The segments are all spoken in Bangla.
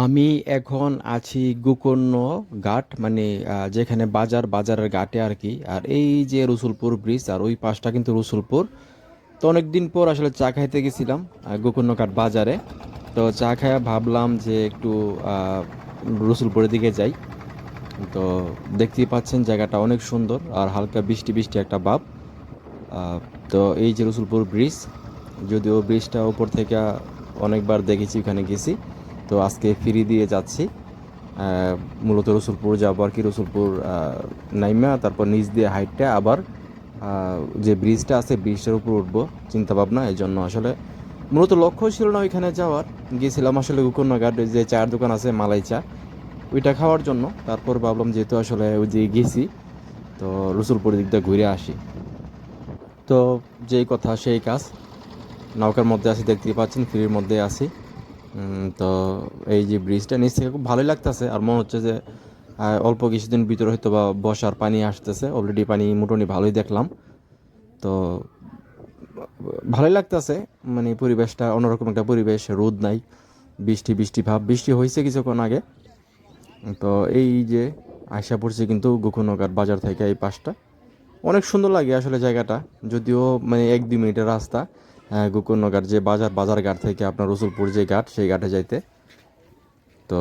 আমি এখন আছি গোকর্ণ ঘাট মানে যেখানে বাজারের ঘাটে আর কি। আর এই যে রসুলপুর ব্রিজ আর ওই পাশটা কিন্তু রসুলপুর। তো অনেক দিন পর আসলে চা খাইতে গেছিলাম গোকর্ণ ঘাট বাজারে। তো চা খাইয়া ভাবলাম যে একটু রসুলপুরের দিকে যাই। তো দেখতেই পাচ্ছেন জায়গাটা অনেক সুন্দর আর হালকা বৃষ্টি বৃষ্টি একটা ভাব। আহ, তো এই যে রসুলপুর ব্রিজ, যদিও ব্রিজটা উপর থেকে অনেকবার দেখেছি, ওখানে গেছি। তো আজকে ফিরি দিয়ে যাচ্ছি। আহ, মূলত রসুলপুর যাবো আর কি। রসুলপুর নাইমা তারপর নিচ দিয়ে হাইটটা আবার যে ব্রিজটা আছে ব্রিজটার উপর উঠবো চিন্তা ভাবনা। এই জন্য আসলে মূলত লক্ষ্য ছিল না ওইখানে যাওয়ার। গিয়েছিলাম আসলে গোকর্ণঘাট, ওই যে চায়ের দোকান আছে মালাই চা, ওইটা খাওয়ার জন্য। তারপর ভাবলাম যেহেতু আসলে ওই দিকে গেছি, তো রসুলপুরের দিকটা ঘুরে আসি। তো যেই কথা সেই কাজ, নৌকার মধ্যে আছি, দেখতেই পাচ্ছেন ফ্রির মধ্যে আছি। তো এই যে ব্রিজটা নিচ থেকে খুব ভালোই লাগতেছে। আর মনে হচ্ছে যে অল্প কিছুদিন ভিতরে হয়তো বা বর্ষার পানি আসতেছে। অলরেডি পানি মোটামুটি ভালোই দেখলাম। তো ভালোই লাগতেছে, মানে পরিবেশটা অন্যরকম একটা পরিবেশ, রোদ নাই, বৃষ্টি বৃষ্টি ভাব। বৃষ্টি হয়েছে কিছুক্ষণ আগে। তো এই যে আশা পড়ছি কিন্তু গোকুলনগর বাজার থেকে এই পাশটা অনেক সুন্দর লাগে আসলে জায়গাটা। যদিও মানে 1-2 মিনিটের রাস্তা গোকুলনগর যে বাজার ঘাট থেকে আপনার রসুলপুর যে ঘাট, সেই ঘাটে যাইতে। তো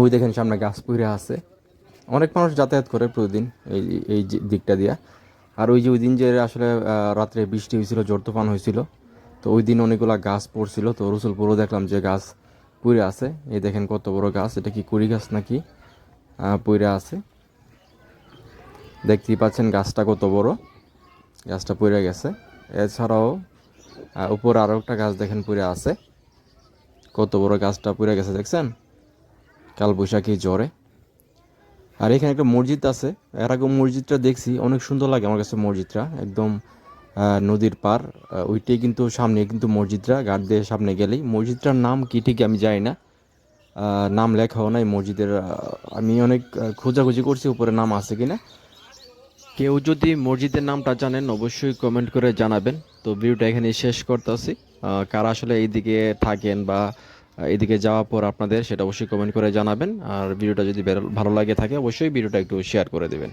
ওই দেখেন সামনে গাছ পুইরা আছে। অনেক মানুষ যাতায়াত করে প্রতিদিন এই এই দিকটা দিয়া। আর ওই যে ওই দিন যে আসলে রাত্রে বৃষ্টি হয়েছিল, ঝড় তুফান হয়েছিল, তো ওই দিন অনেকগুলা গাছ পড়ছিল। তো রসুলপুরও দেখলাম যে গাছ পুইরা আছে। এই দেখেন কত বড় গাছ, এটা কি কুড়ি গাছ নাকি, পুইরা আছে। দেখতেই পাচ্ছেন গাছটা কত বড়, গাছটা পুড়ে গেছে। এছাড়াও উপরে আরও একটা গাছ দেখেন পুড়ে আছে। কত বড় গাছটা পুড়ে গেছে দেখছেন, কালবৈশাখী জ্বরে। আর এখানে একটা মসজিদ আছে। এর আগে মসজিদটা দেখছি, অনেক সুন্দর লাগে আমার কাছে মসজিদটা। একদম নদীর পার, ওইটাই কিন্তু সামনে কিন্তু মসজিদটা, ঘাট দিয়ে সামনে গেলেই। মসজিদটার নাম কি ঠিক আমি জানি না, নাম লেখাও নাই মসজিদের। আমি অনেক খোঁজাখুঁজি করছি উপরে নাম আছে কিনা। কেউ যদি মসজিদের নামটা জানেন অবশ্যই কমেন্ট করে জানাবেন। তো ভিডিওটা এখানে শেষ করতেছি। কারা আসলে এইদিকে থাকেন বা এদিকে যাওয়ার পর আপনাদের, সেটা অবশ্যই কমেন্ট করে জানাবেন। আর ভিডিওটা যদি ভালো লাগে থাকে অবশ্যই ভিডিওটা একটু শেয়ার করে দেবেন।